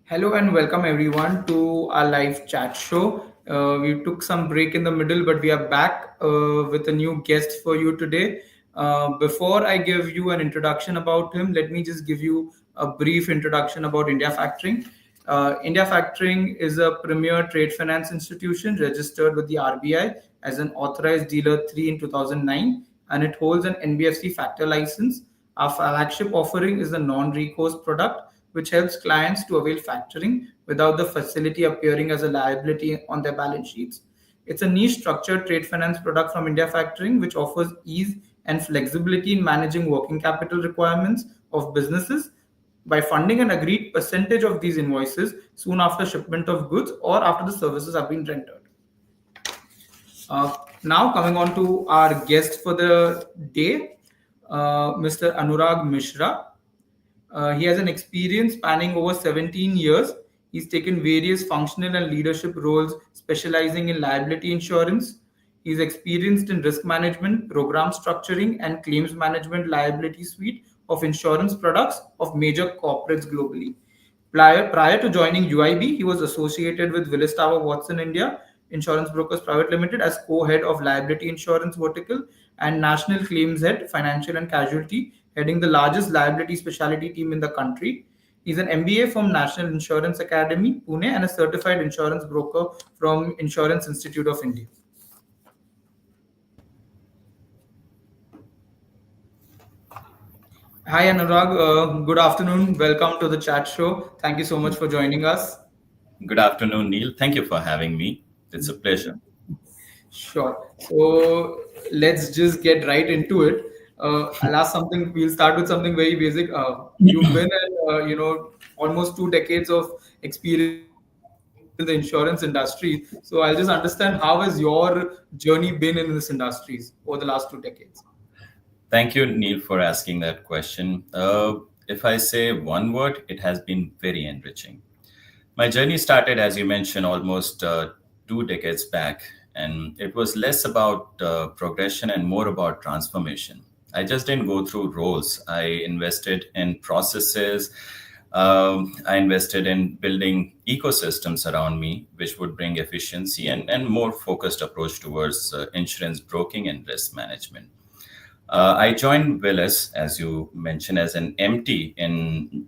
Hello and welcome everyone to our live chat show. We took some break in the middle, but we are back with a new guest for you today. Before I give you an introduction about him, let me just give you a brief introduction about India Factoring. India Factoring is a premier trade finance institution registered with the RBI as an authorized dealer 3 in 2009, and it holds an NBFC factor license. Our flagship offering is the non recourse product, which helps clients to avail factoring without the facility appearing as a liability on their balance sheets. It's a niche structured trade finance product from India Factoring, which offers ease and flexibility in managing working capital requirements of businesses by funding an agreed percentage of these invoices soon after shipment of goods or after the services have been rendered. Now, coming on to our guest for the day, Mr. Anurag Mishra. He has an experience spanning over 17 years. He's taken various functional and leadership roles, specializing in liability insurance. He's experienced in risk management, program structuring, and claims management liability suite of insurance products of major corporates globally. Prior to joining UIB, he was associated with Willis Tower Watson India Insurance Brokers Private Limited as co-head of liability insurance vertical and national claims head, financial and casualty, heading the largest liability specialty team in the country. He's an MBA from National Insurance Academy, Pune, and a certified insurance broker from Insurance Institute of India. Hi Anurag, good afternoon. Welcome to the chat show. Thank you so much for joining us. Good afternoon, Neil. Thank you for having me. It's a pleasure. Sure. So let's just get right into it. I'll ask something. We'll start with something very basic. You've been in, almost 2 decades of experience in the insurance industry. So I'll just understand, how has your journey been in this industries over the last 2 decades? Thank you, Neil, for asking that question. If I say one word, it has been very enriching. My journey started, as you mentioned, almost 2 decades back, and it was less about progression and more about transformation. I just didn't go through roles. I invested in processes. I invested in building ecosystems around me, which would bring efficiency and more focused approach towards insurance broking and risk management. I joined Willis, as you mentioned, as an MT, and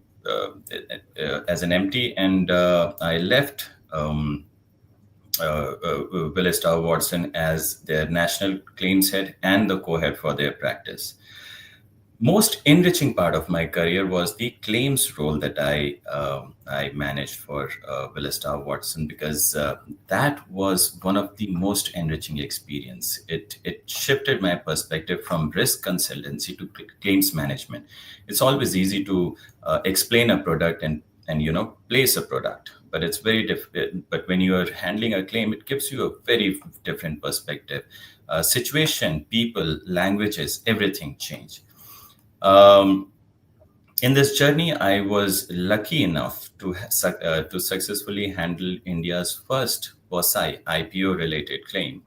I left Willis Tower Watson as their national claims head and the co-head for their practice. Most enriching part of my career was the claims role that I managed for Willis Tower Watson, because that was one of the most enriching experience. It shifted my perspective from risk consultancy to claims management. It's always easy to explain a product and place a product, but it's very difficult. But when you are handling a claim, it gives you a very different perspective. Situation, people, languages, everything change. Um, in this journey, I was lucky enough to successfully handle India's first BOSAI IPO-related claim,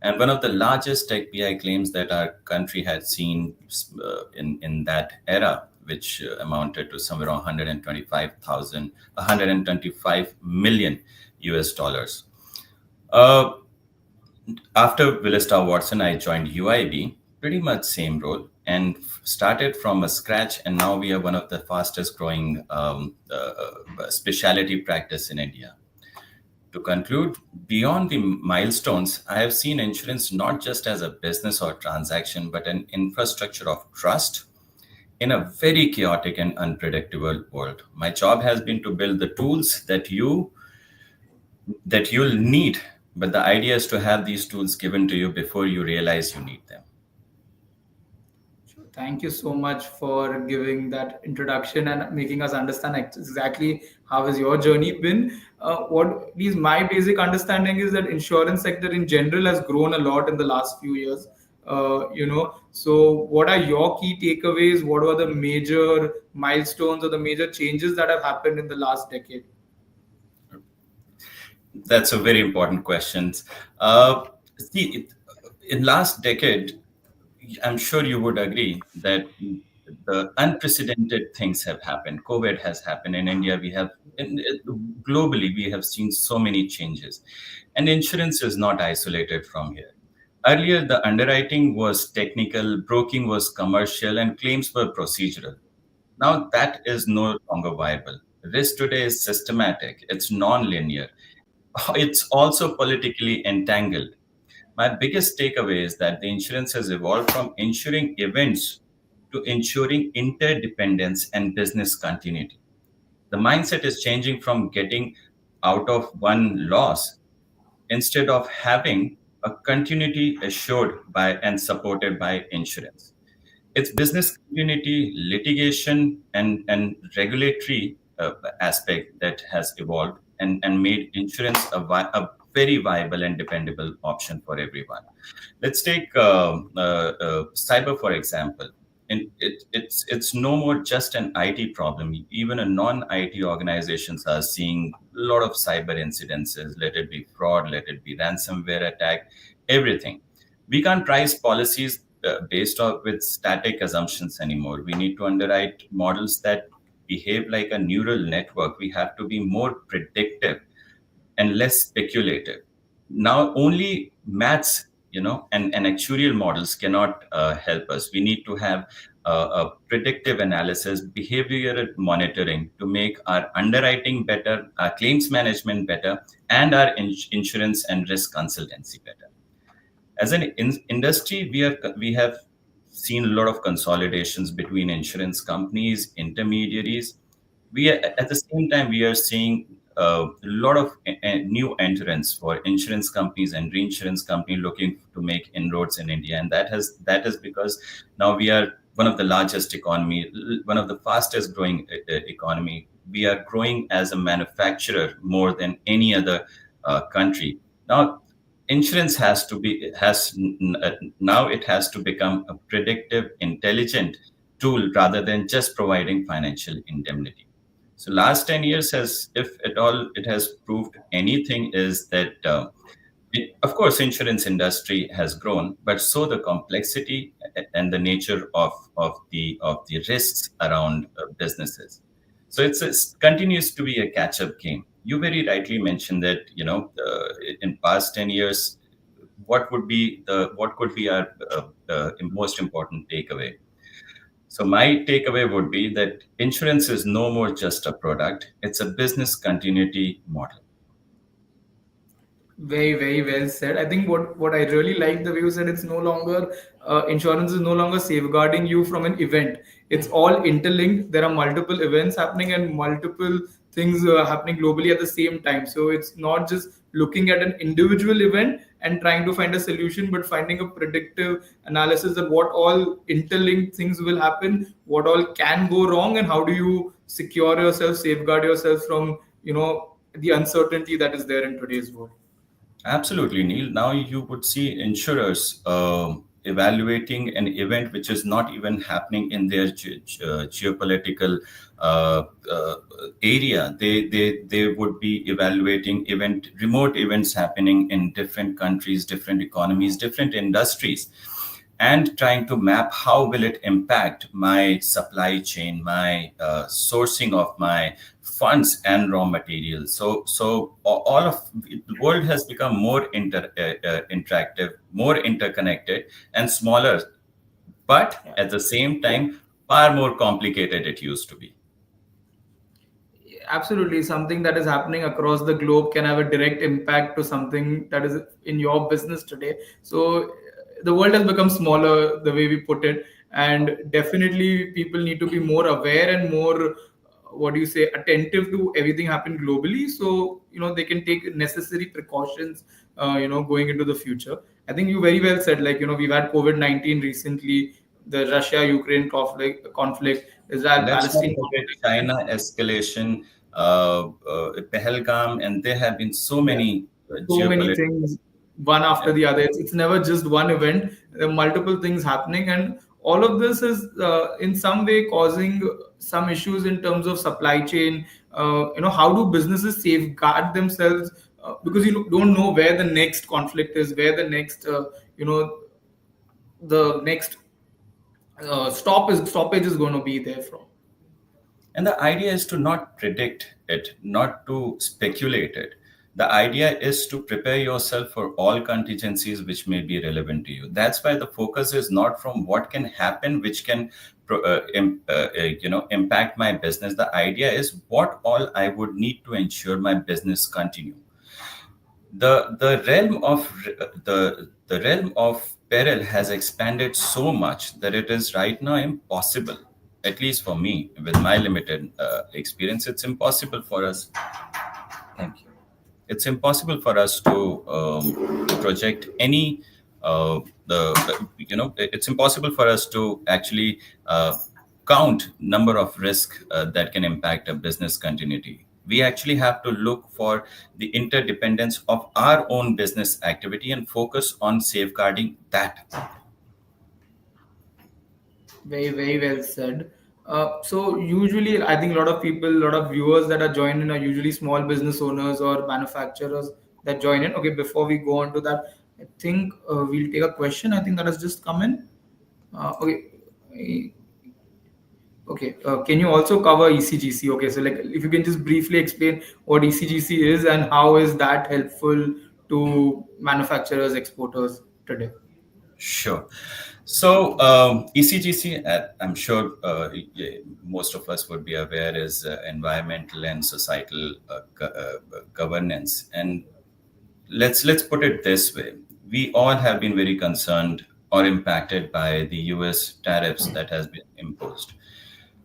and one of the largest tech PI claims that our country had seen in that era, which amounted to somewhere around 125 million US dollars. Uh, After Willis Tower Watson, I joined UIB, pretty much same role, and started from a scratch. And now we are one of the fastest growing specialty practice in India. To conclude, beyond the milestones, I have seen insurance not just as a business or transaction, but an infrastructure of trust in a very chaotic and unpredictable world. My job has been to build the tools that you'll need, but the idea is to have these tools given to you before you realize you need them. Thank you so much for giving that introduction and making us understand exactly how has your journey been. What is my basic understanding is that insurance sector in general has grown a lot in the last few years. So what are your key takeaways? What were the major milestones or the major changes that have happened in the last decade? That's a very important question. Uh, See, in last decade, I'm sure you would agree that the unprecedented things have happened. COVID has happened in India. We have globally, we have seen so many changes, and insurance is not isolated from here. Earlier, the underwriting was technical, broking was commercial, and claims were procedural. Now, that is no longer viable. Risk today is systematic, it's non-linear, it's also politically entangled. My biggest takeaway is that the insurance has evolved from insuring events to ensuring interdependence and business continuity. The mindset is changing from getting out of one loss instead of having a continuity assured by and supported by insurance. It's business community, litigation, and regulatory aspect that has evolved and made insurance a very viable and dependable option for everyone. Let's take cyber, for example. And it's no more just an IT problem. Even a non-IT organizations are seeing a lot of cyber incidences, let it be fraud, let it be ransomware attack, everything. We can't price policies based off with static assumptions anymore. We need to underwrite models that behave like a neural network. We have to be more predictive and less speculative. Now, only maths, and actuarial models cannot help us. We need to have a predictive analysis, behavioral monitoring to make our underwriting better, our claims management better, and our insurance and risk consultancy better. As an industry, we have seen a lot of consolidations between insurance companies, intermediaries. At the same time, we are seeing a lot of new entrants for insurance companies and reinsurance company looking to make inroads in India, and that is because now we are one of the largest economy, one of the fastest growing economy. We are growing as a manufacturer more than any other country. Now, insurance now it has to become a predictive, intelligent tool rather than just providing financial indemnity. So last 10 years has, if at all it has proved anything, is that of course insurance industry has grown, but so the complexity and the nature of the risks around businesses. So it continues to be a catch up game. You very rightly mentioned that in past 10 years, what could be our most important takeaway. So my takeaway would be that insurance is no more just a product, it's a business continuity model. Very, very well said. I think what I really like the way you said, it's no longer insurance is no longer safeguarding you from an event. It's all interlinked. There are multiple events happening and multiple things happening globally at the same time. So it's not just looking at an individual event and trying to find a solution, but finding a predictive analysis of what all interlinked things will happen, what all can go wrong, and how do you secure yourself, safeguard yourself from the uncertainty that is there in today's world. Absolutely, Neil. Now you would see insurers evaluating an event which is not even happening in their geopolitical uh, uh, area. They would be evaluating remote events happening in different countries, different economies, different industries, and trying to map how will it impact my supply chain, my sourcing of my funds and raw materials. So all of the world has become more interactive, more interconnected, and smaller, but at the same time far more complicated it used to be. Absolutely, something that is happening across the globe can have a direct impact to something that is in your business today. So the world has become smaller, the way we put it, and definitely people need to be more aware and more, what do you say, attentive to everything happening globally, so they can take necessary precautions going into the future. I think you very well said, like, we've had COVID-19 recently, the Russia Ukraine conflict, Israel Let's not Palestine forget conflict. China escalation, Pahalgam, and there have been so Yeah, many so many geopolitical. things, one after the other. It's never just one event. There are multiple things happening, and all of this is in some way causing some issues in terms of supply chain. How do businesses safeguard themselves, because you don't know where the next conflict is, where the next the next stoppage is going to be there from. And the idea is to not predict it, not to speculate it. The idea is to prepare yourself for all contingencies which may be relevant to you. That's why the focus is not from what can happen, which can impact my business. The idea is what all I would need to ensure my business continue. The realm of peril has expanded so much that it is right now impossible, at least for me with my limited experience. It's impossible for us, thank you, it's impossible for us to project any it's impossible for us to actually count number of risks that can impact a business continuity. We actually have to look for the interdependence of our own business activity and focus on safeguarding that. Very, very well said. So usually, I think a lot of people, a lot of viewers that are joining are usually small business owners or manufacturers that join in. Okay, before we go on to that, I think we'll take a question. I think that has just come in. Okay, okay. Can you also cover ECGC? Okay, so like if you can just briefly explain what ECGC is and how is that helpful to manufacturers, exporters today? Sure. So ECGC, I'm sure most of us would be aware, is environmental and societal governance. And let's put it this way: we all have been very concerned or impacted by the U.S. tariffs that has been imposed.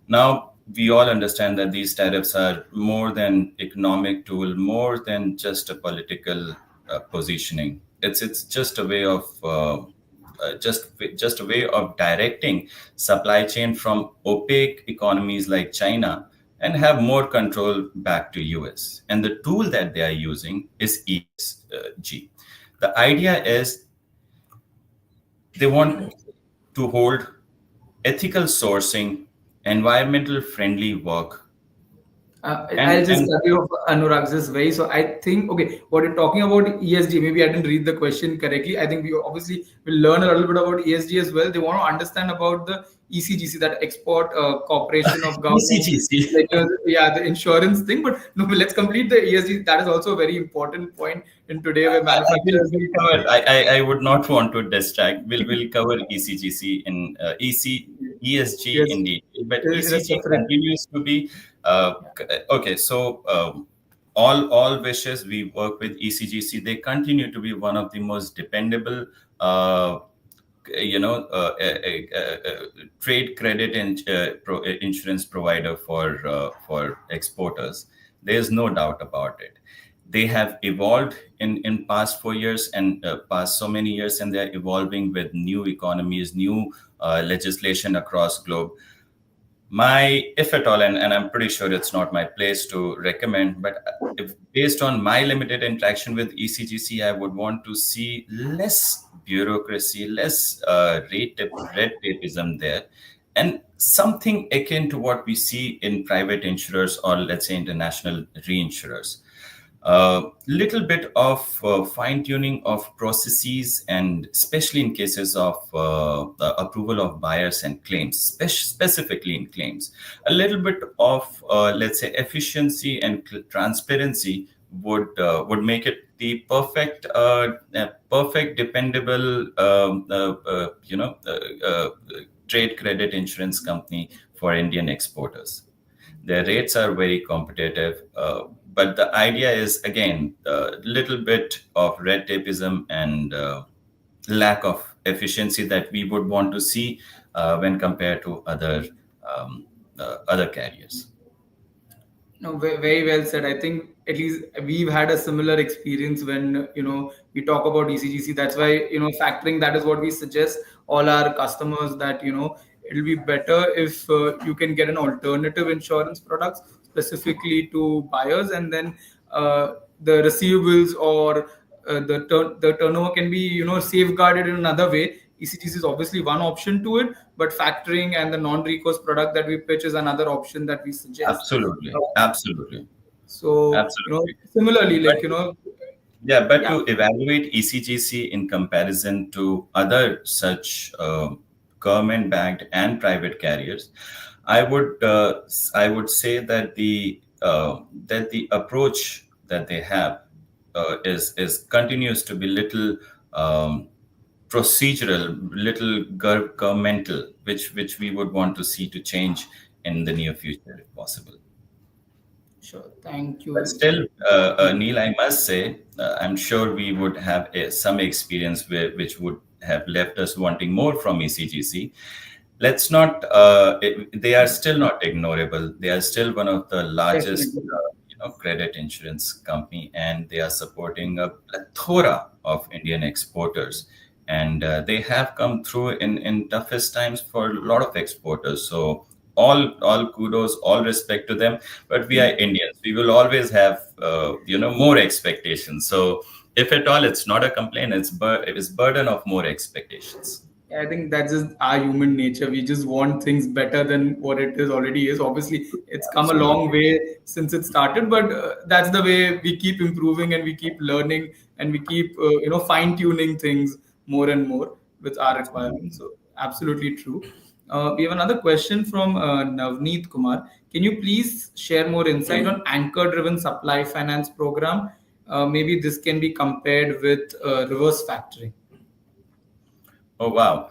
Now we all understand that these tariffs are more than economic tool, more than just a political positioning. It's just a way of just a way of directing supply chain from opaque economies like China and have more control back to US. And the tool that they are using is ESG. The idea is they want to hold ethical sourcing, environmental friendly work, I'll just and cut you off, Anurag, this way. So I think, okay, what you're talking about ESG, maybe I didn't read the question correctly. I think we obviously will learn a little bit about ESG as well. They want to understand about the ECGC, that Export Corporation of Government, ECGC. like, yeah, the insurance thing. But no, let's complete the ESG. That is also a very important point in today where manufacturers. Will cover. I would not want to distract. We'll cover ECGC in ESG Yes, in detail, but in a ECG separate. continues to be okay. So all wishes we work with ECGC. They continue to be one of the most dependable. Trade credit and insurance provider for exporters. There's no doubt about it. They have evolved in past 4 years and past so many years, and they're evolving with new economies, new legislation across globe. If at all, and I'm pretty sure it's not my place to recommend, but if based on my limited interaction with ECGC, I would want to see less bureaucracy, less red tapeism there, and something akin to what we see in private insurers or let's say international reinsurers. Little bit of fine tuning of processes, and especially in cases of the approval of buyers and claims, specifically in claims, a little bit of let's say efficiency and transparency would make it the perfect dependable trade credit insurance company for Indian exporters. Their rates are very competitive, but the idea is again a little bit of red tapeism and lack of efficiency that we would want to see when compared to other carriers. No, very well said. I think at least we've had a similar experience when we talk about ECGC. That's why factoring that is what we suggest all our customers, that it'll be better if you can get an alternative insurance products specifically to buyers, and then the receivables or the turnover can be safeguarded in another way. ECGC is obviously one option to it, but factoring and the non-recourse product that we pitch is another option that we suggest. Absolutely, Uh, absolutely, so absolutely. similarly, But like yeah, but yeah, to evaluate ECGC in comparison to other such government-backed and private carriers, I would say that the approach that they have is continues to be little um, procedural, little governmental, which we would want to see to change in the near future if possible. Sure. Thank But you. still, Neil, I must say, I'm sure we would have some experience which would have left us wanting more from ECGC. Let's not, they are still not ignorable. They are still one of the largest Definitely. credit insurance company, and they are supporting a plethora of Indian exporters. And they have come through in toughest times for a lot of exporters. So all kudos, all respect to them. But we are Indians. We will always have more expectations. So if at all, it's not a complaint. It's burden of more expectations. I think that's just our human nature. We just want things better than what it is already is. Obviously, it's come a long Absolutely. way since it started, but that's the way we keep improving and we keep learning and we keep fine tuning things more and more with our requirements. Absolutely. So absolutely true. We have another question from Navneet Kumar. Can you please share more insight on anchor-driven supply finance program? Maybe this can be compared with reverse factoring. Oh, wow.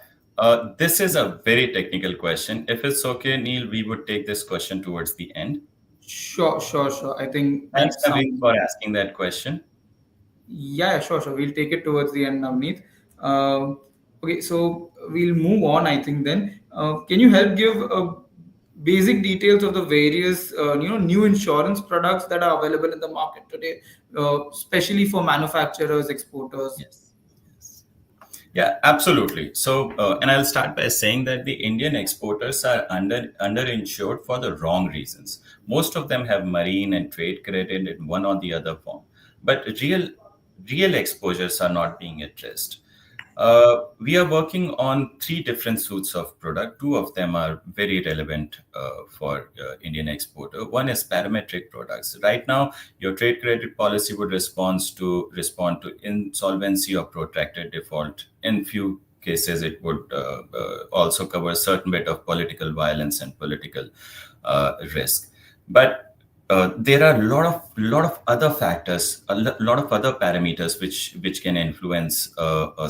This is a very technical question. If it's okay, Neil, we would take this question towards the end. Sure, sure, sure. I think Thanks, that Naveen, sounds. for asking that question. Yeah, yeah, sure, sure. We'll take it towards the end, Navneet. Okay, so we'll move on, I think then. Can you help give basic details of the various, new insurance products that are available in the market today, especially for manufacturers, exporters? Yes. Yes. Yeah, absolutely. So, and I'll start by saying that the Indian exporters are underinsured for the wrong reasons. Most of them have marine and trade credit in one or the other form, but real exposures are not being addressed. We are working on three different suites of product. Two of them are very relevant for Indian exporter. One is parametric products. Right now, your trade credit policy would respond to insolvency or protracted default. In few cases, it would also cover a certain bit of political violence and political risk. But there are a lot of other factors, lot of other parameters which can influence a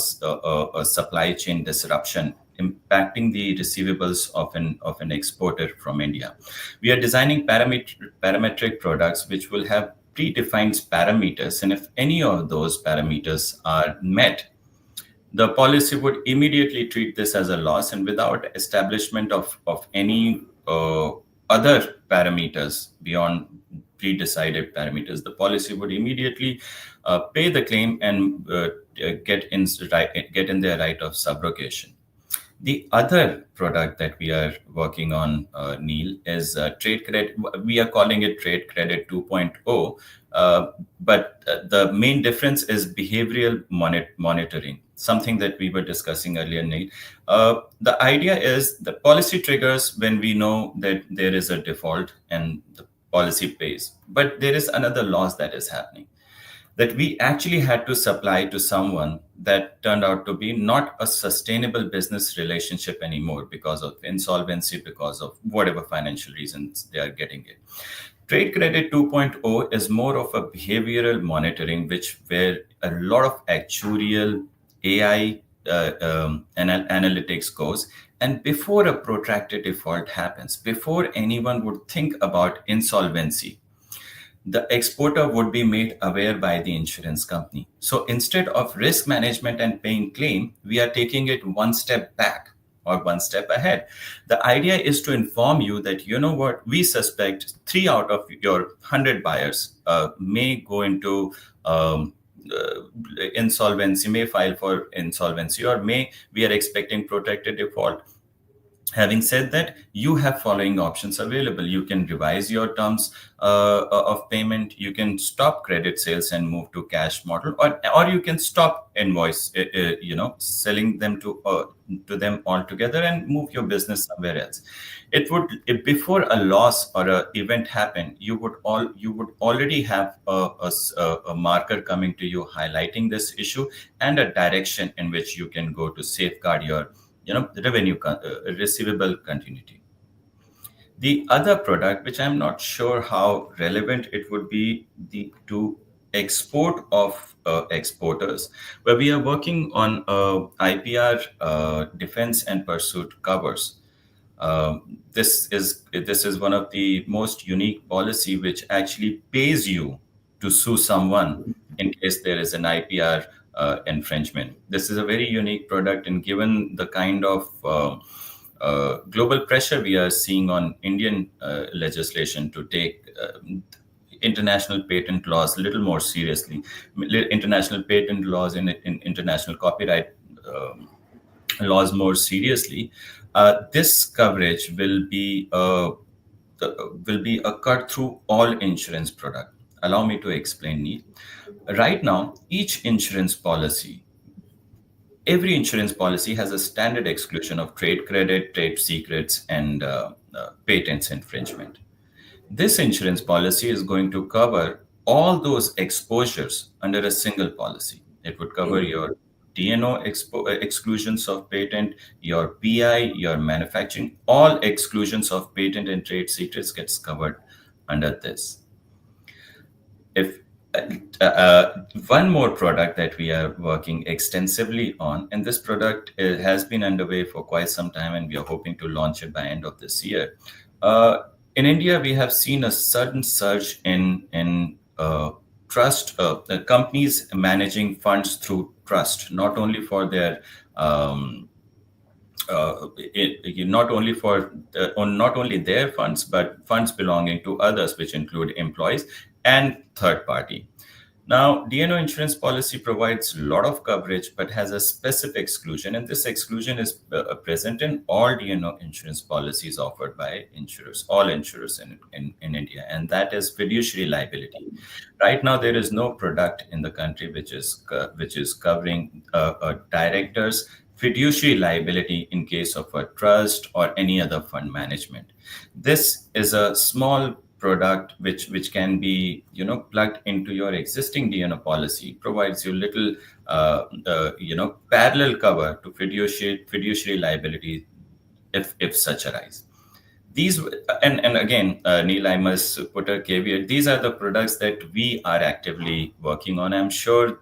supply chain disruption, impacting the receivables of an exporter from India. We are designing parametric products which will have predefined parameters, and if any of those parameters are met, the policy would immediately treat this as a loss, and without establishment of any other parameters beyond pre-decided parameters, the policy would immediately pay the claim and get in their right of subrogation. The other product that we are working on, Neil, is trade credit. We are calling it Trade Credit 2.0, but the main difference is behavioral monitoring, something that we were discussing earlier, Neil. The idea is the policy triggers when we know that there is a default and the policy pays. But there is another loss that is happening, that we actually had to supply to someone that turned out to be not a sustainable business relationship anymore because of insolvency, because of whatever financial reasons they are getting it. Trade Credit 2.0 is more of a behavioral monitoring, which where a lot of actuarial AI analytics goes. And before a protracted default happens, before anyone would think about insolvency, the exporter would be made aware by the insurance company. So instead of risk management and paying claim, we are taking it one step back or one step ahead. The idea is to inform you that, you know what, we suspect 3 out of your 100 buyers may go into insolvency, may file for insolvency, or we are expecting protected default. Having said that, you have following options available. You can revise your terms of payment. You can stop credit sales and move to cash model, or you can stop invoice, selling them to them altogether and move your business somewhere else. It would, if before a loss or a event happened, you would already have a marker coming to you highlighting this issue and a direction in which you can go to safeguard your receivable continuity. The other product, which I'm not sure how relevant it would be, the to export of exporters, where we are working on IPR defense and pursuit covers. This is one of the most unique policy which actually pays you to sue someone in case there is an IPR infringement. This is a very unique product, and given the kind of global pressure we are seeing on Indian legislation to take international patent laws a little more seriously, international patent laws in international copyright laws more seriously, this coverage will be a cut through all insurance product. Allow me to explain, Neil. Right now, every insurance policy has a standard exclusion of trade credit, trade secrets, and patents infringement. This insurance policy is going to cover all those exposures under a single policy. It would cover your DNO exclusions of patent, your PI, your manufacturing, all exclusions of patent and trade secrets gets covered under this. If One more product that we are working extensively on, and this product has been underway for quite some time, and we are hoping to launch it by end of this year. In India, we have seen a sudden surge in trust companies managing funds through trust, not only for their not only for not only their funds, but funds belonging to others, which include employees and third party. Now, DNO insurance policy provides a lot of coverage, but has a specific exclusion, and this exclusion is present in all DNO insurance policies offered by insurers, all insurers in India, and that is fiduciary liability. Right now, there is no product in the country which is covering a director's fiduciary liability in case of a trust or any other fund management. This is a small product which can be plugged into your existing DNO policy, provides you little parallel cover to fiduciary liability if such arise. These and again, Neil, I must put a caveat. These are the products that we are actively working on. I'm sure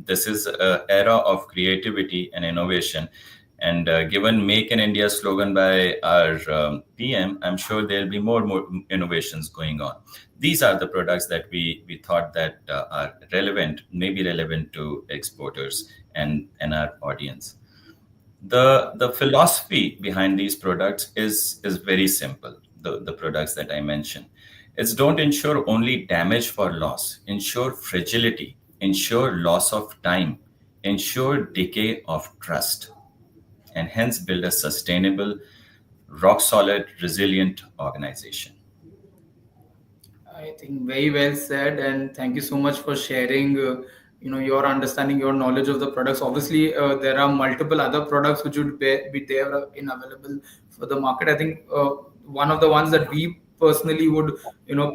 this is an era of creativity and innovation. And given Make in India slogan by our PM, I'm sure there'll be more innovations going on. These are the products that we thought that are relevant, maybe relevant to exporters and our audience. The philosophy behind these products is very simple. The products that I mentioned, it's don't insure only damage for loss, insure fragility, ensure loss of time, ensure decay of trust, and hence build a sustainable, rock solid, resilient organization. I think very well said, and thank you so much for sharing. Your understanding, your knowledge of the products. Obviously, there are multiple other products which would be there in available for the market. I think one of the ones that we personally would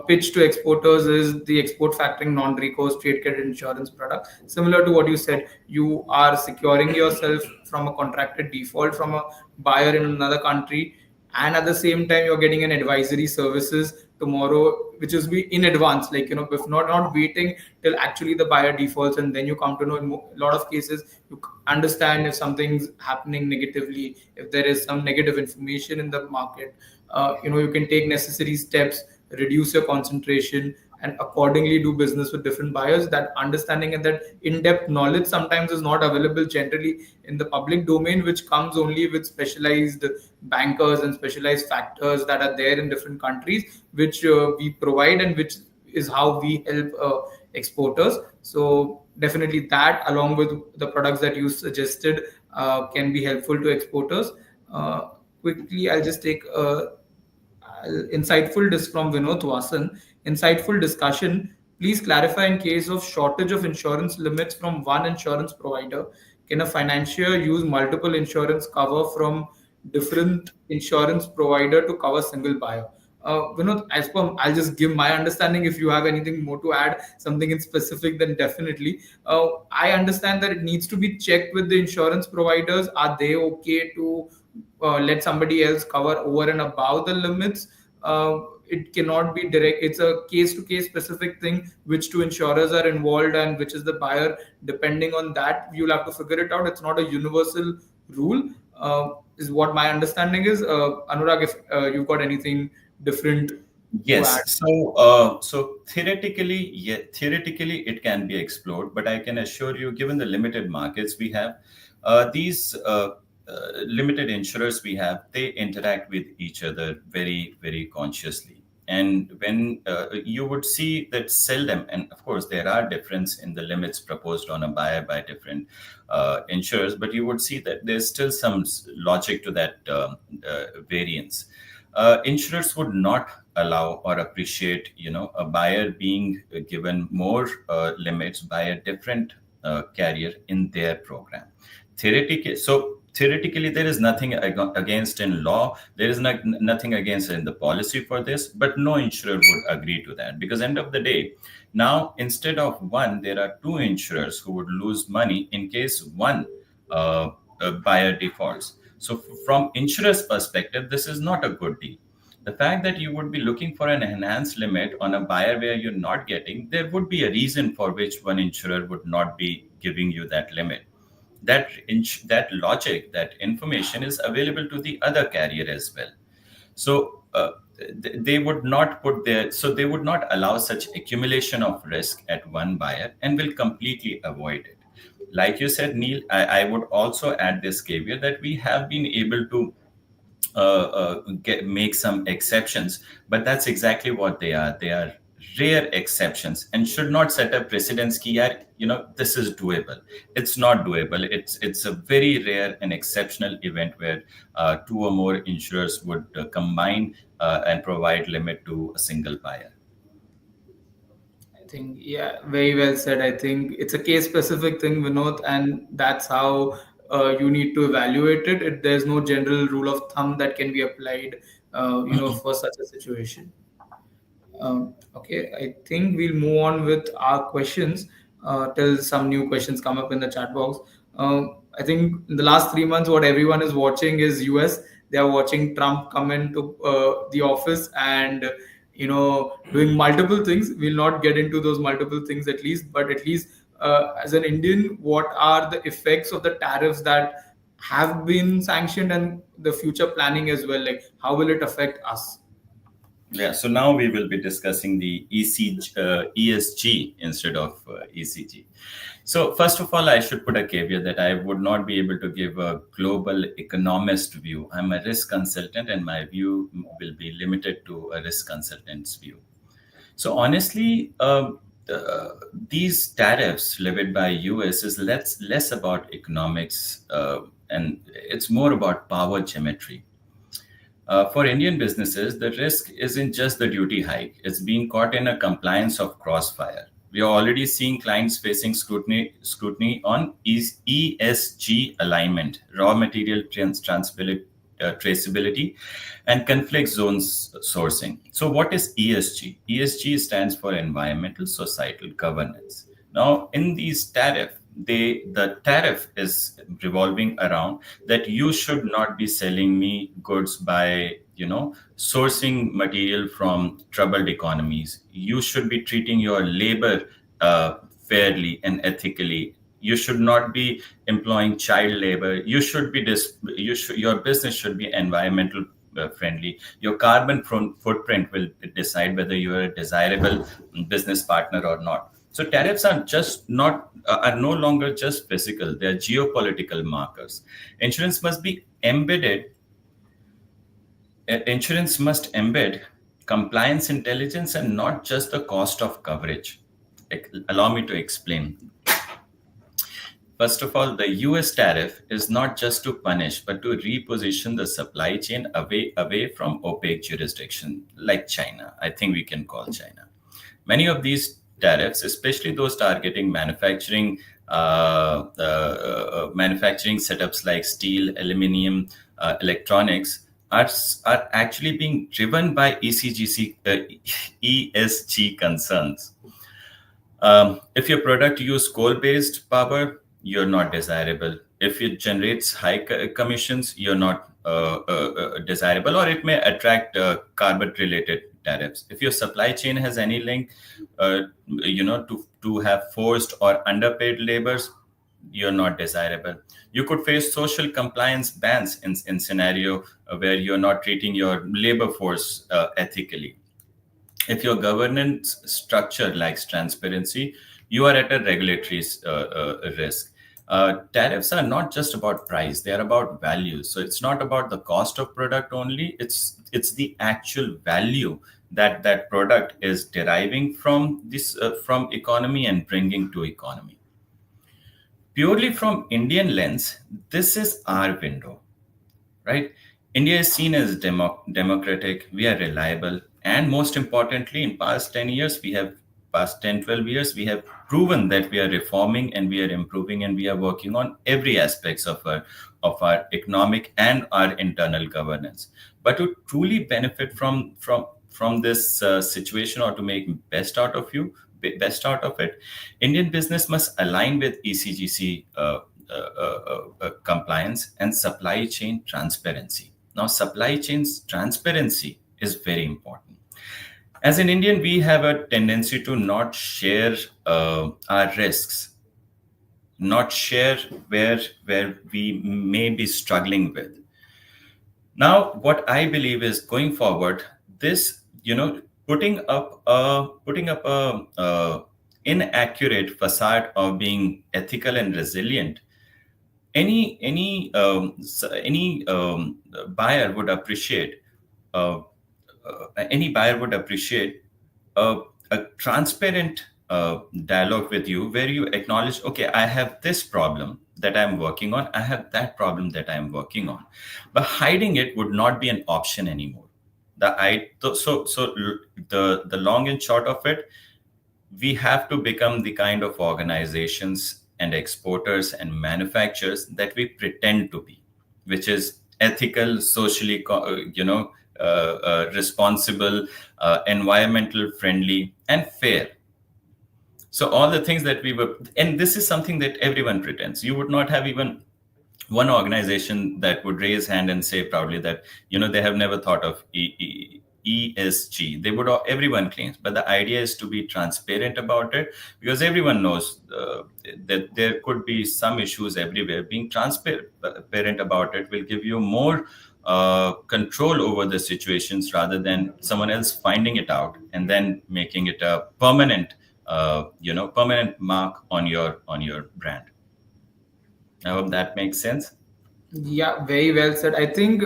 pitch to exporters is the export factoring non-recourse trade credit insurance product. Similar to what you said, you are securing yourself from a contracted default from a buyer in another country, and at the same time you're getting an advisory services tomorrow, which is be in advance, like if not waiting till actually the buyer defaults, and then you come to know in a lot of cases you understand if something's happening negatively, if there is some negative information in the market. You can take necessary steps, reduce your concentration, and accordingly do business with different buyers. That understanding and that in-depth knowledge sometimes is not available generally in the public domain, which comes only with specialized bankers and specialized factors that are there in different countries, which we provide, and which is how we help exporters. So definitely that, along with the products that you suggested, can be helpful to exporters. Quickly, I'll just take insightful from Vinod Vasan. Insightful discussion. Please clarify, in case of shortage of insurance limits from one insurance provider, can a financier use multiple insurance cover from different insurance provider to cover single buyer? Vinod, as per, I'll just give my understanding. If you have anything more to add, something in specific, then definitely. I understand that it needs to be checked with the insurance providers. Are they okay to let somebody else cover over and above the limits? it cannot be direct. It's a case to case specific thing, which two insurers are involved and which is the buyer. Depending on that, you'll have to figure it out. It's not a universal rule, is what my understanding is. Anurag, if you've got anything different to Yes. add. So theoretically, yeah, theoretically it can be explored, but I can assure you, given the limited markets we have, these limited insurers we have, they interact with each other very, very consciously. And when you would see that seldom, and of course there are difference in the limits proposed on a buyer by different insurers, but you would see that there's still some logic to that variance. Insurers would not allow or appreciate, a buyer being given more limits by a different carrier in their program. Theoretically, there is nothing against in law. There is nothing against in the policy for this, but no insurer would agree to that, because end of the day, now instead of one, there are two insurers who would lose money in case one buyer defaults. So from insurer's perspective, this is not a good deal. The fact that you would be looking for an enhanced limit on a buyer where you're not getting, there would be a reason for which one insurer would not be giving you that limit. That logic, that information is available to the other carrier as well. So they would not they would not allow such accumulation of risk at one buyer and will completely avoid it. Like you said, Neil, I would also add this caveat that we have been able to make some exceptions, but that's exactly what they are. They are rare exceptions and should not set a precedence ki yaar, this is doable. It's not doable. It's a very rare and exceptional event where two or more insurers would combine and provide limit to a single buyer. I think, yeah, very well said. I think it's a case specific thing, Vinod, and that's how you need to evaluate it. There's no general rule of thumb that can be applied, for such a situation. Okay, I think we'll move on with our questions till some new questions come up in the chat box. I think in the last 3 months, what everyone is watching is US. They are watching Trump come into the office and doing multiple things. We'll not get into those multiple things at least, but at least as an Indian, what are the effects of the tariffs that have been sanctioned and the future planning as well? Like, how will it affect us? Yeah, so now we will be discussing the ESG instead of ECG. So first of all, I should put a caveat that I would not be able to give a global economist view. I'm a risk consultant, and my view will be limited to a risk consultant's view. So honestly, these tariffs levied by US is less about economics, and it's more about power geometry. For Indian businesses, the risk isn't just the duty hike, it's being caught in a compliance of crossfire. We are already seeing clients facing scrutiny on ESG alignment, raw material traceability, and conflict zones sourcing. So, what is ESG? ESG stands for environmental societal governance. Now, in these the tariff is revolving around that you should not be selling me goods by sourcing material from troubled economies. You should be treating your labor fairly and ethically. You should not be employing child labor. Your business should be environmental friendly. Your carbon footprint will decide whether you are a desirable business partner or not. So tariffs are no longer just physical; they are geopolitical markers. Insurance must be embedded. Insurance must embed compliance intelligence and not just the cost of coverage. Allow me to explain. First of all, the US tariff is not just to punish, but to reposition the supply chain away from opaque jurisdiction like China. I think we can call China. Many of these tariffs, especially those targeting manufacturing setups like steel, aluminum, electronics, are actually being driven by ESG concerns. If your product use coal-based power, you're not desirable. If it generates high commissions, you're not desirable, or it may attract carbon related tariffs. If your supply chain has any link to have forced or underpaid labors, you're not desirable. You could face social compliance bans in scenario where you're not treating your labor force ethically. If your governance structure lacks transparency, you are at a regulatory risk. Tariffs are not just about price; they are about value. So it's not about the cost of product only. It's the actual value that that product is deriving from this from economy and bringing to economy. Purely from Indian lens, this is our window, right? India is seen as democratic, we are reliable, and most importantly, in past 10 years, past 10, 12 years, we have proven that we are reforming and we are improving and we are working on every aspects of our economic and our internal governance. But to truly benefit from this situation, or to make best out of it, Indian business must align with ECGC compliance and supply chain transparency. Now, supply chain's transparency is very important. As an Indian, we have a tendency to not share our risks, not share where we may be struggling with. Now, what I believe is, going forward, this, putting up a inaccurate facade of being ethical and resilient, any buyer would appreciate uh, any buyer would appreciate a transparent dialogue with you, where you acknowledge, okay, I have this problem that I'm working on, I have that problem that I'm working on. But hiding it would not be an option anymore. The long and short of it, we have to become the kind of organizations and exporters and manufacturers that we pretend to be, which is ethical, socially, responsible, environmental friendly, and fair. So all the things that we were, and this is something that everyone pretends. You would not have even one organization that would raise hand and say proudly that they have never thought of ESG. They would, everyone claims, but the idea is to be transparent about it, because everyone knows that there could be some issues everywhere. Being transparent about it will give you more control over the situations, rather than someone else finding it out and then making it a permanent mark on your brand. I hope that makes sense. Yeah, very well said. I think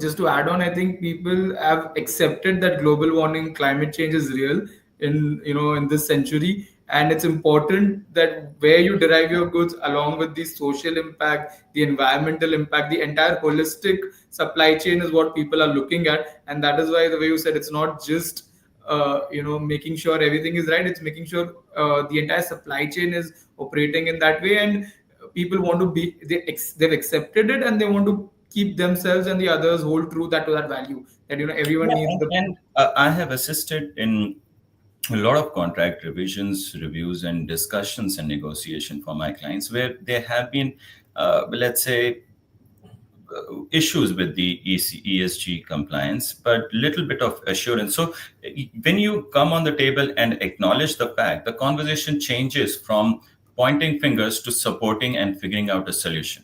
just to add on, I think people have accepted that global warming, climate change is real in this century, and it's important that where you derive your goods, along with the social impact, the environmental impact, the entire holistic supply chain is what people are looking at, and that is why the way you said, it's not just making sure everything is right. It's making sure the entire supply chain is operating in that way, and people want to be they've accepted it, and they want to keep themselves and the others hold true that to that value, that everyone Yeah, needs the. and I have assisted in a lot of contract revisions, reviews, and discussions and negotiation for my clients, where there have been, let's say, issues with the ESG compliance, but little bit of assurance. So when you come on the table and acknowledge the fact, the conversation changes from pointing fingers to supporting and figuring out a solution.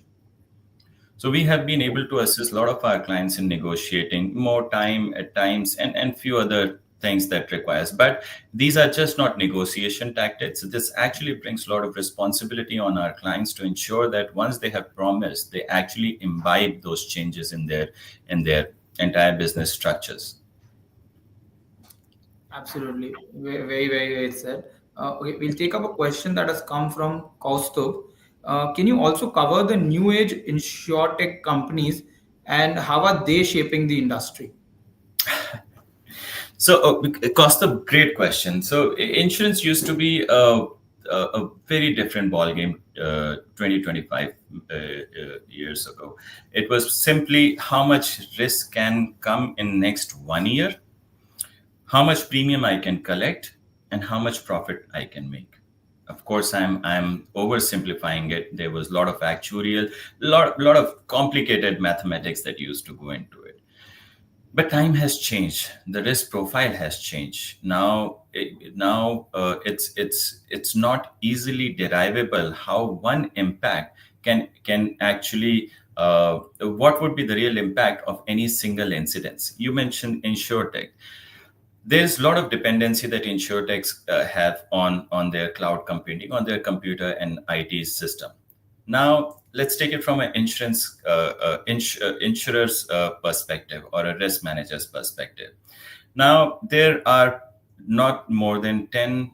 So we have been able to assist a lot of our clients in negotiating more time at times, and few other things that requires. But these are just not negotiation tactics. This actually brings a lot of responsibility on our clients to ensure that once they have promised, they actually imbibe those changes in their entire business structures. Absolutely, very very well said. Okay, we'll take up a question that has come from Kaustubh. Can you also cover the new age insurtech companies and how are they shaping the industry? So, Costa, great question. So, insurance used to be a very different ballgame 20, 25 years ago. It was simply how much risk can come in next 1 year, how much premium I can collect, and how much profit I can make. Of course, I'm oversimplifying it. There was a lot of actuarial, lot of complicated mathematics that used to go into it. But time has changed. The risk profile has changed. Now it's not easily derivable how one impact can actually what would be the real impact of any single incidence. You mentioned insurtech. There's a lot of dependency that insurtechs have on their cloud computing, on their computer and IT system. Now, let's take it from an insurer's perspective or a risk manager's perspective. Now, there are not more than 10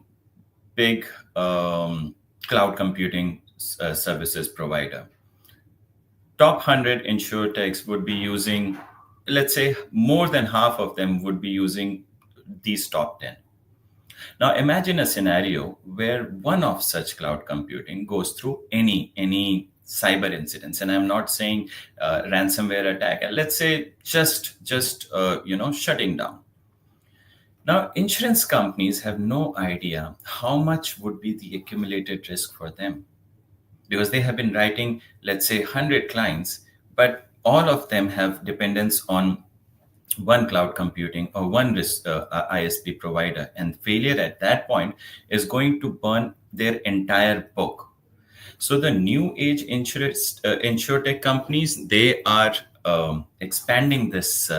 big cloud computing services provider. Top 100 insurtechs would be using, let's say, more than half of them would be using these top 10. Now imagine a scenario where one of such cloud computing goes through any cyber incidents, and I'm not saying ransomware attack. Let's say just shutting down. Now insurance companies have no idea how much would be the accumulated risk for them, because they have been writing, let's say, 100 clients, but all of them have dependence on one cloud computing or one ISP provider, and failure at that point is going to burn their entire book. So the new age insurtech companies, they are expanding this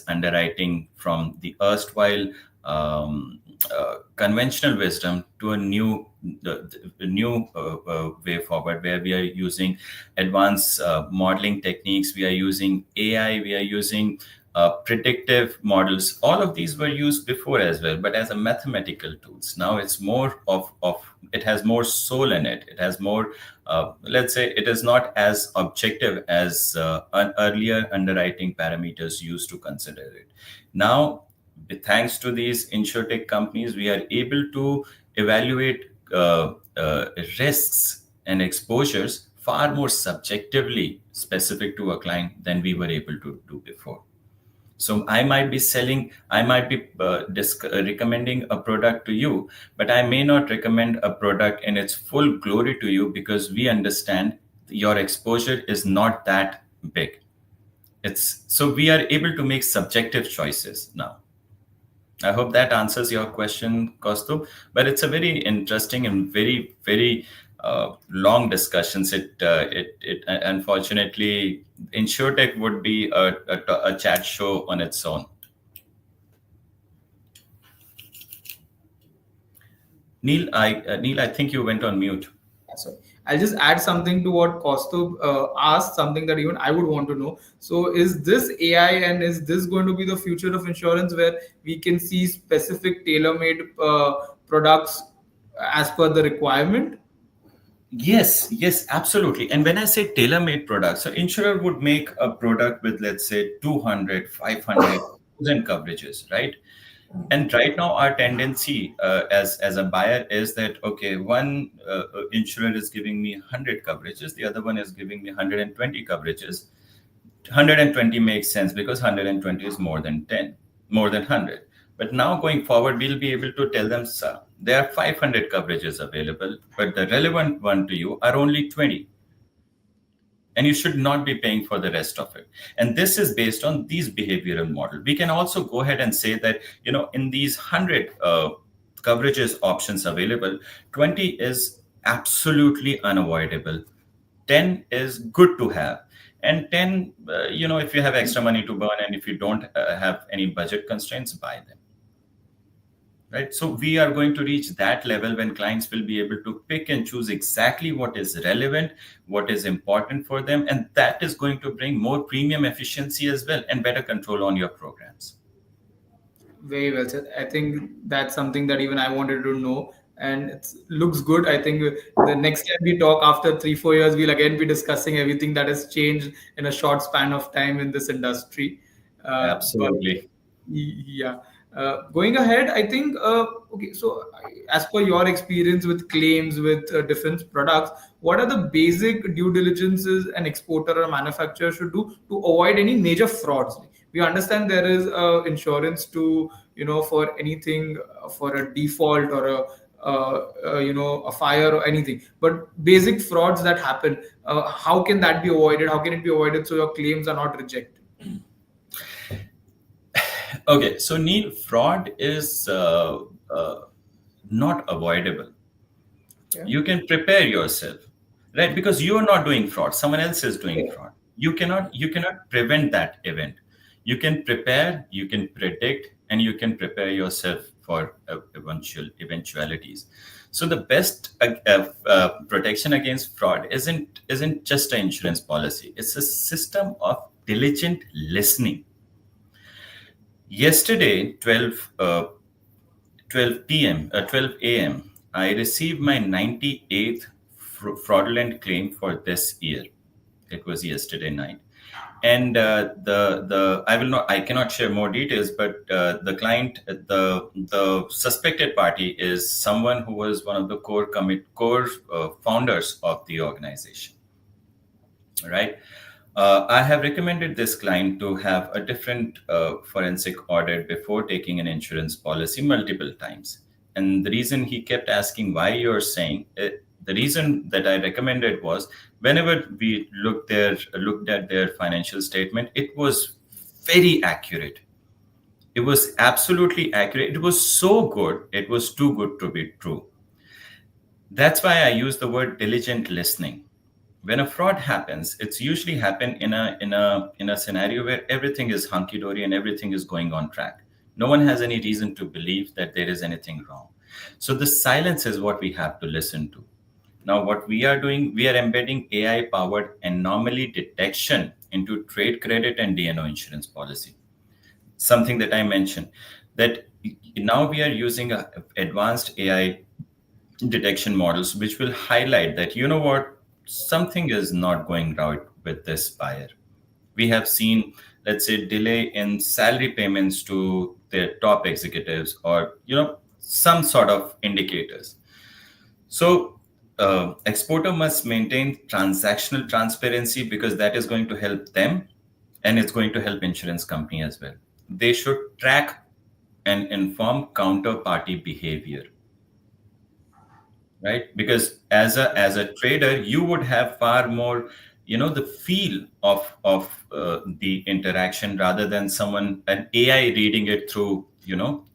underwriting from the erstwhile conventional wisdom to a new way forward, where we are using advanced modeling techniques, we are using AI, we are using predictive models. All of these were used before as well, but as a mathematical tools. Now it's more of it has more soul in it. It has more, let's say, it is not as objective as an earlier underwriting parameters used to consider it. Now, thanks to these insurtech companies, we are able to evaluate risks and exposures far more subjectively specific to a client than we were able to do before. So I might be recommending a product to you, but I may not recommend a product in its full glory to you, because we understand your exposure is not that big. So we are able to make subjective choices now. I hope that answers your question, Kaustubh. But it's a very interesting and very, very long discussions. It unfortunately, InsurTech would be a chat show on its own. Neil, I think you went on mute. Sorry. I'll just add something to what Kaustubh asked, something that even I would want to know. So, is this AI and is this going to be the future of insurance, where we can see specific tailor-made products as per the requirement? Yes, absolutely. And when I say tailor-made products, so insurer would make a product with, let's say, 200, 500,000 coverages, right? And right now, our tendency as a buyer is that, okay, one insurer is giving me 100 coverages, the other one is giving me 120 coverages. 120 makes sense because 120 is more than 100. But now going forward, we'll be able to tell them, sir, there are 500 coverages available, but the relevant one to you are only 20. And you should not be paying for the rest of it. And this is based on these behavioral model. We can also go ahead and say that, in these 100 coverages options available, 20 is absolutely unavoidable. 10 is good to have. And 10, if you have extra money to burn and if you don't have any budget constraints, buy them. Right. So we are going to reach that level when clients will be able to pick and choose exactly what is relevant, what is important for them. And that is going to bring more premium efficiency as well and better control on your programs. Very well said. I think that's something that even I wanted to know. And it looks good. I think the next time we talk after 3-4 years, we'll again be discussing everything that has changed in a short span of time in this industry. Absolutely. Yeah. Going ahead, I think, okay, so as per your experience with claims with different products, what are the basic due diligences an exporter or manufacturer should do to avoid any major frauds? We understand there is insurance to, for anything, for a default or a fire or anything. But basic frauds that happen, how can that be avoided? How can it be avoided so your claims are not rejected? Okay, so Neil, fraud is not avoidable. Yeah. You can prepare yourself, right? Because you are not doing fraud, someone else is doing Yeah. fraud. You cannot prevent that event. You can prepare, you can predict, and you can prepare yourself for eventualities. So the best protection against fraud isn't just an insurance policy, it's a system of diligent listening. Yesterday, 12 p.m., 12 a.m., I received my 98th fraudulent claim for this year. It was yesterday night. And I cannot share more details, but the client, the suspected party is someone who was one of the core founders of the organization, right? I have recommended this client to have a different forensic audit before taking an insurance policy multiple times. And the reason he kept asking why you're saying it, the reason that I recommended was whenever we looked at their financial statement, it was very accurate. It was absolutely accurate. It was so good, it was too good to be true. That's why I use the word diligent listening. When a fraud happens, it's usually happen in a scenario where everything is hunky dory and everything is going on track. No one has any reason to believe that there is anything wrong. So the silence is what we have to listen to. Now, what we are doing, we are embedding AI powered anomaly detection into trade credit and D&O insurance policy. Something that I mentioned, that now we are using advanced AI detection models which will highlight that, you know what, something is not going right with this buyer. We have seen, let's say, delay in salary payments to their top executives, or some sort of indicators. So exporter must maintain transactional transparency, because that is going to help them and it's going to help insurance company as well. They should track and inform counterparty behavior, right? Because as a trader, you would have far more, the feel of the interaction, rather than an AI reading it through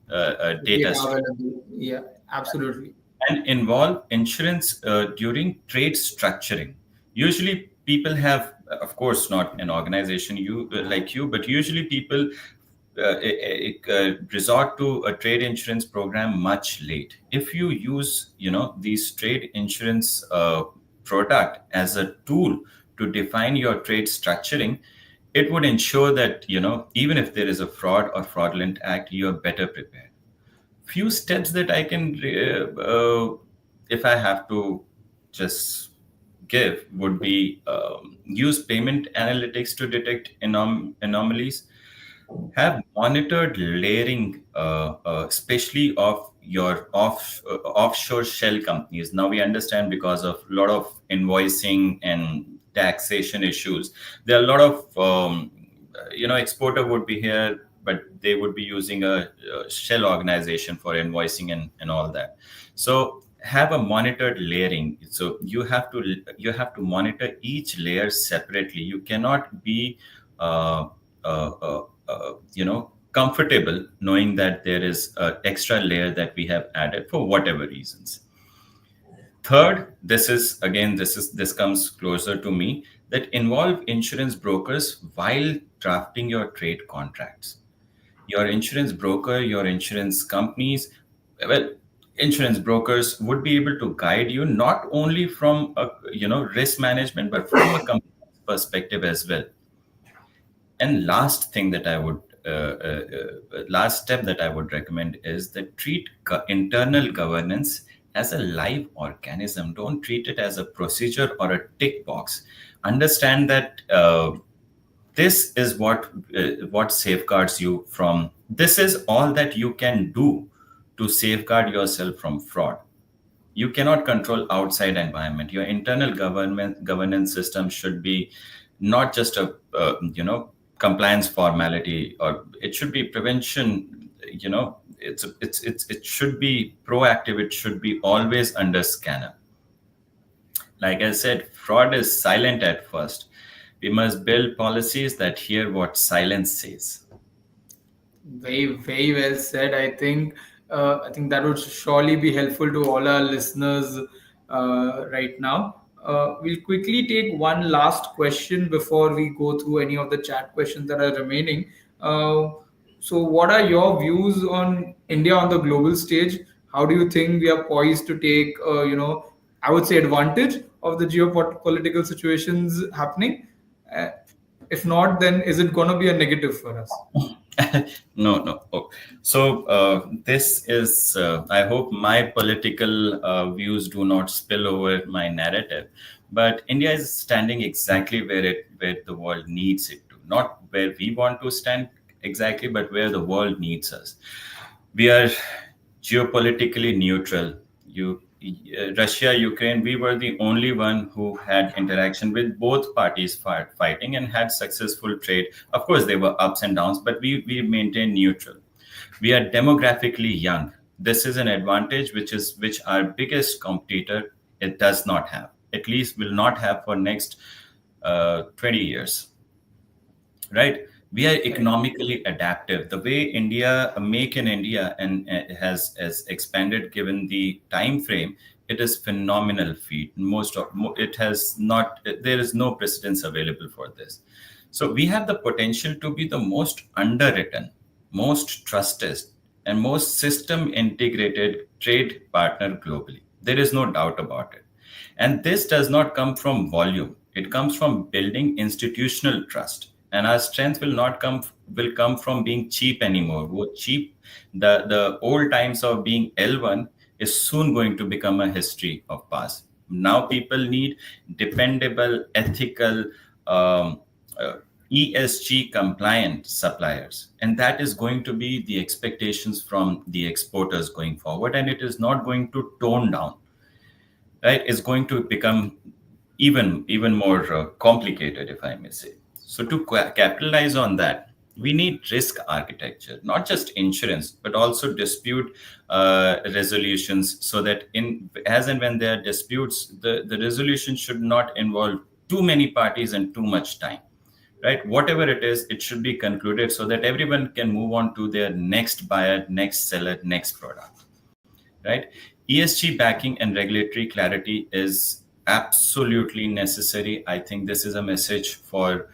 a data Data stream. available. Yeah, absolutely. And involve insurance during trade structuring. Usually people have, of course not an organization like you, but usually people resort to a trade insurance program much late. If you use these trade insurance product as a tool to define your trade structuring, it would ensure that even if there is a fraud or fraudulent act, you are better prepared. Few steps that I can if I have to just give would be use payment analytics to detect anomalies. Have monitored layering, especially of your offshore shell companies. Now we understand, because of a lot of invoicing and taxation issues, there are a lot of exporter would be here, but they would be using a shell organization for invoicing and all that. So have a monitored layering. So you have to monitor each layer separately. You cannot be comfortable knowing that there is an extra layer that we have added for whatever reasons. Third, this comes closer to me, that involve insurance brokers while drafting your trade contracts. Your insurance broker, your insurance companies, well, insurance brokers would be able to guide you not only from a risk management, but from a company perspective as well. And last step that I would recommend is that treat internal governance as a live organism. Don't treat it as a procedure or a tick box. Understand that this is what safeguards you from. This is all that you can do to safeguard yourself from fraud. You cannot control outside environment. Your internal governance system should be not just a compliance formality, or it should be prevention. it should be proactive. It should be always under scanner. Like I said, fraud is silent at first. We must build policies that hear what silence says. Very well said. I think that would surely be helpful to all our listeners right now. We'll quickly take one last question before we go through any of the chat questions that are remaining. Uh, so, what are your views on India on the global stage? How do you think we are poised to take, I would say, advantage of the geopolitical situations happening? Uh, if not, then is it going to be a negative for us? No, no. Oh. So this is. I hope my political views do not spill over my narrative. But India is standing exactly where the world needs it to, not where we want to stand exactly, but where the world needs us. We are geopolitically neutral. Russia, Ukraine, we were the only one who had interaction with both parties fighting and had successful trade. Of course, there were ups and downs, but we maintained neutral. We are demographically young. This is an advantage which our biggest competitor it does not have. At least will not have for next 20 years, right? We are economically adaptive. The way India make in India and has expanded given the time frame, it is phenomenal feat. It has not, there is no precedence available for this. So we have the potential to be the most underwritten, most trusted, and most system integrated trade partner globally. There is no doubt about it. And this does not come from volume. It comes from building institutional trust. And our strength will come from being cheap anymore. Cheap, the old times of being L1 is soon going to become a history of past. Now people need dependable, ethical, um, ESG compliant suppliers. And that is going to be the expectations from the exporters going forward. And it is not going to tone down, right? It's going to become even more complicated, if I may say. So to capitalize on that, we need risk architecture, not just insurance, but also dispute resolutions, so that in as and when there are disputes, the resolution should not involve too many parties and too much time, right? Whatever it is, it should be concluded so that everyone can move on to their next buyer, next seller, next product, right? ESG backing and regulatory clarity is absolutely necessary. I think this is a message for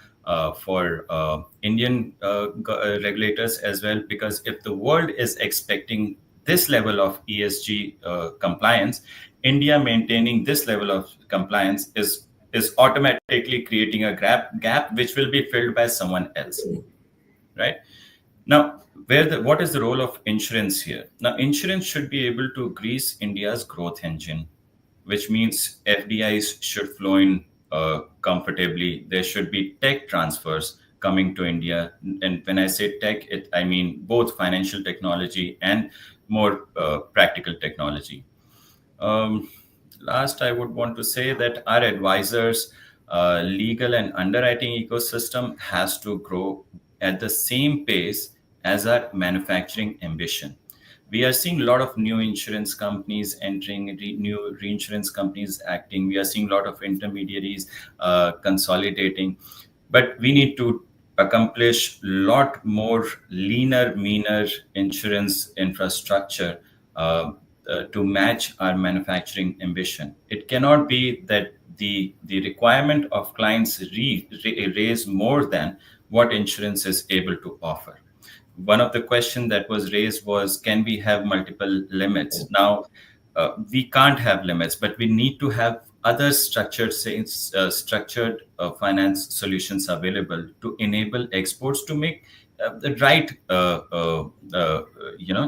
Indian regulators as well, because if the world is expecting this level of ESG compliance, India maintaining this level of compliance is automatically creating a gap which will be filled by someone else, right? Now, what is the role of insurance here? Now, insurance should be able to grease India's growth engine, which means FDIs should flow in comfortably. There should be tech transfers coming to India. And when I say tech, I mean both financial technology and more practical technology. Last, I would want to say that our advisors, legal and underwriting ecosystem has to grow at the same pace as our manufacturing ambition. We are seeing a lot of new insurance companies entering, new reinsurance companies acting. We are seeing a lot of intermediaries consolidating, but we need to accomplish a lot more leaner, meaner insurance infrastructure to match our manufacturing ambition. It cannot be that the requirement of clients raise more than what insurance is able to offer. One of the questions that was raised was, can we have multiple limits? Now, we can't have limits, but we need to have other structured finance solutions available to enable exports to make the right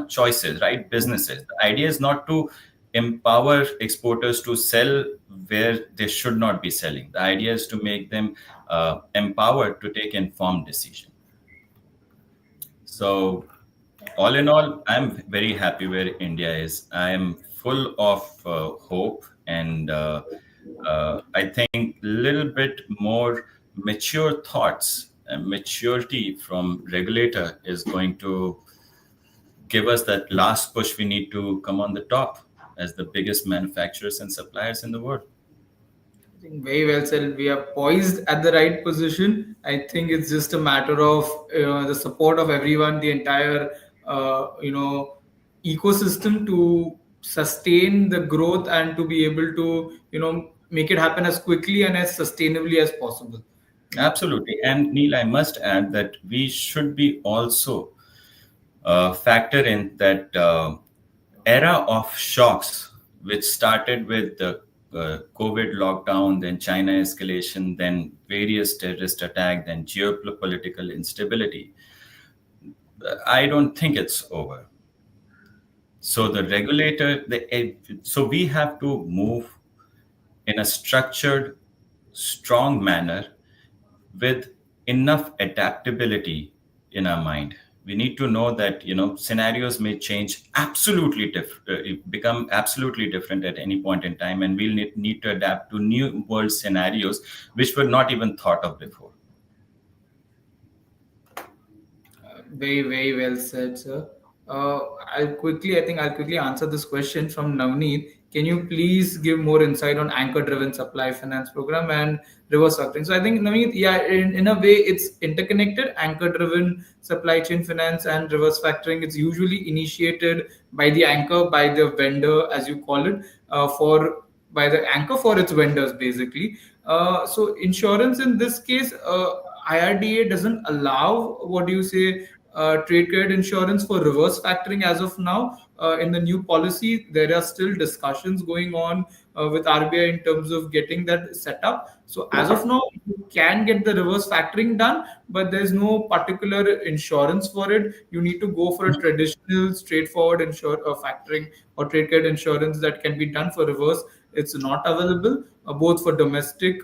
choices, right businesses. The idea is not to empower exporters to sell where they should not be selling. The idea is to make them empowered to take informed decisions. So, all in all, I'm very happy where India is. I am full of hope, and I think a little bit more mature thoughts and maturity from regulator is going to give us that last push. We need to come on the top as the biggest manufacturers and suppliers in the world. I think very well said. We are poised at the right position. I think it's just a matter of the support of everyone, the entire ecosystem to sustain the growth and to be able to make it happen as quickly and as sustainably as possible. Absolutely. And Neil, I must add that we should be also factor in that era of shocks, which started with the COVID lockdown, then China escalation, then various terrorist attack, then geopolitical instability. I don't think it's over. So the regulator, so we have to move in a structured, strong manner with enough adaptability in our mind. We need to know that scenarios may change become absolutely different at any point in time, and we'll need to adapt to new world scenarios which were not even thought of before. Very, very well said, sir. I think I'll quickly answer this question from Navneet. Can you please give more insight on anchor-driven supply finance program and reverse factoring? So I think, Navneet, yeah, in a way, it's interconnected. Anchor-driven supply chain finance and reverse factoring. It's usually initiated by the anchor, by the vendor, as you call it, for by the anchor for its vendors, basically. So insurance in this case, IRDA doesn't allow, what do you say, trade credit insurance for reverse factoring as of now. In the new policy, there are still discussions going on with RBI in terms of getting that set up. So as of now, you can get the reverse factoring done, but there's no particular insurance for it. You need to go for a traditional, straightforward factoring or trade credit insurance that can be done for reverse. It's not available, both for domestic,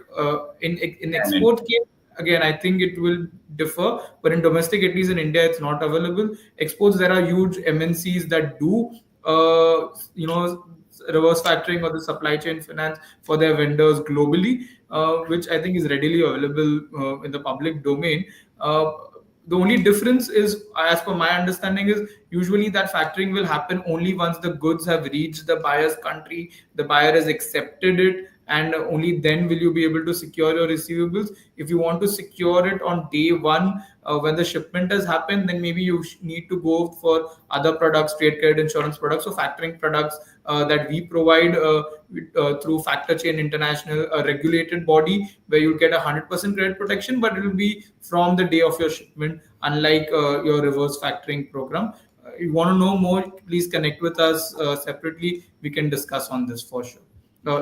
in export case. Again, I think it will differ, but in domestic, at least in India, it's not available. Exports, there are huge MNCs that do reverse factoring or the supply chain finance for their vendors globally, which I think is readily available in the public domain. The only difference is, as per my understanding, is usually that factoring will happen only once the goods have reached the buyer's country, the buyer has accepted it, and only then will you be able to secure your receivables. If you want to secure it on day one, when the shipment has happened, then maybe you need to go for other products, trade credit insurance products, or factoring products that we provide through Factor Chain International, a regulated body where you'll get 100% credit protection, but it will be from the day of your shipment, unlike your reverse factoring program. You want to know more, please connect with us separately. We can discuss on this for sure.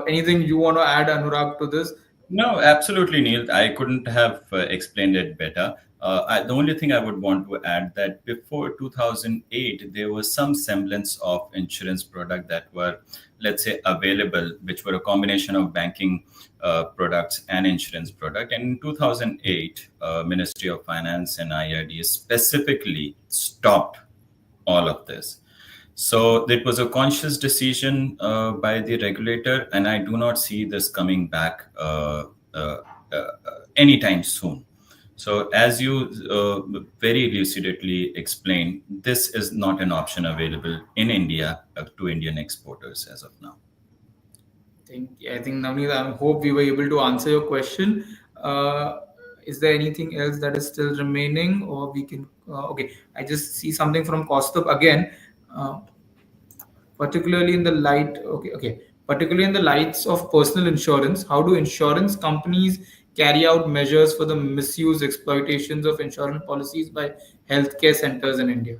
Anything you want to add, Anurag, to this? No, absolutely, Neil. I couldn't have explained it better. The only thing I would want to add that before 2008, there was some semblance of insurance product that were, let's say, available, which were a combination of banking products and insurance product. And in 2008, Ministry of Finance and IRDA specifically stopped all of this. So it was a conscious decision by the regulator, and I do not see this coming back anytime soon. So as you very lucidly explained, this is not an option available in India to Indian exporters as of now. I think, Navneet, I hope we were able to answer your question. Is there anything else that is still remaining, or we can? Okay, I just see something from Kaustubh again. Particularly in the light, particularly in the lights of personal insurance, how do insurance companies carry out measures for the misuse, exploitations of insurance policies by healthcare centers in India?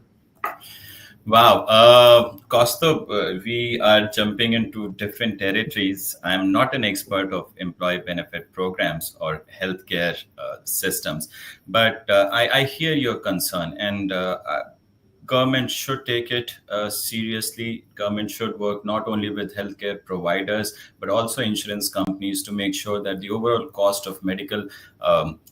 Wow, Kaustubh, we are jumping into different territories. I'm not an expert of employee benefit programs or healthcare systems, but I hear your concern, and government should take it seriously. Government should work not only with healthcare providers, but also insurance companies to make sure that the overall cost of medical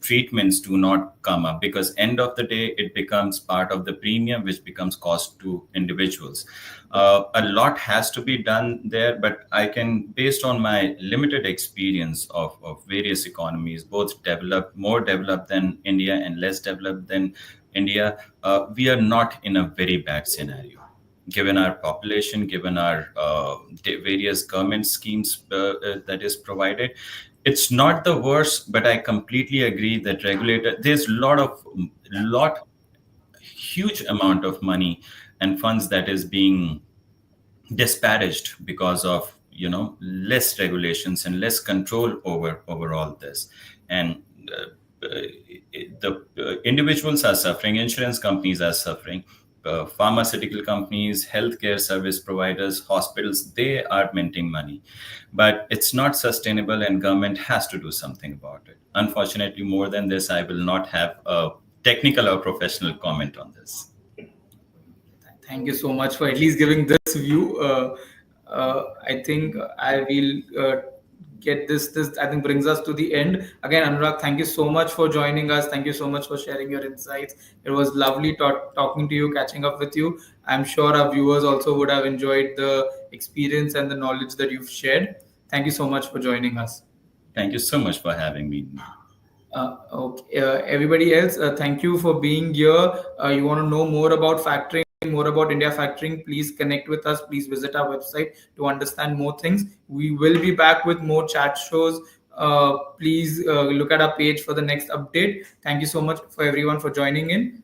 treatments do not come up, because end of the day, it becomes part of the premium, which becomes cost to individuals. A lot has to be done there, but I can, based on my limited experience of various economies, both developed, more developed than India and less developed than India, we are not in a very bad scenario. Given our population, given our various government schemes that is provided, it's not the worst. But I completely agree that regulator, there's a lot huge amount of money and funds that is being disparaged because of less regulations and less control over all this. And the individuals are suffering, insurance companies are suffering, pharmaceutical companies, healthcare service providers, hospitals, they are minting money, but it's not sustainable and government has to do something about it. Unfortunately, more than this, I will not have a technical or professional comment on this. Thank you so much for at least giving this view. I think I will get this. This I think brings us to the end. Again, Anurag, thank you so much for joining us. Thank you so much for sharing your insights. It was lovely talking to you, catching up with you. I'm sure our viewers also would have enjoyed the experience and the knowledge that you've shared. Thank you so much for joining us. Thank you so much for having me. Okay. Everybody else, thank you for being here. You want to know more about factoring, more about India factoring, please connect with us. Please visit our website to understand more things. We will be back with more chat shows. Please look at our page for the next update. Thank you so much for everyone for joining in.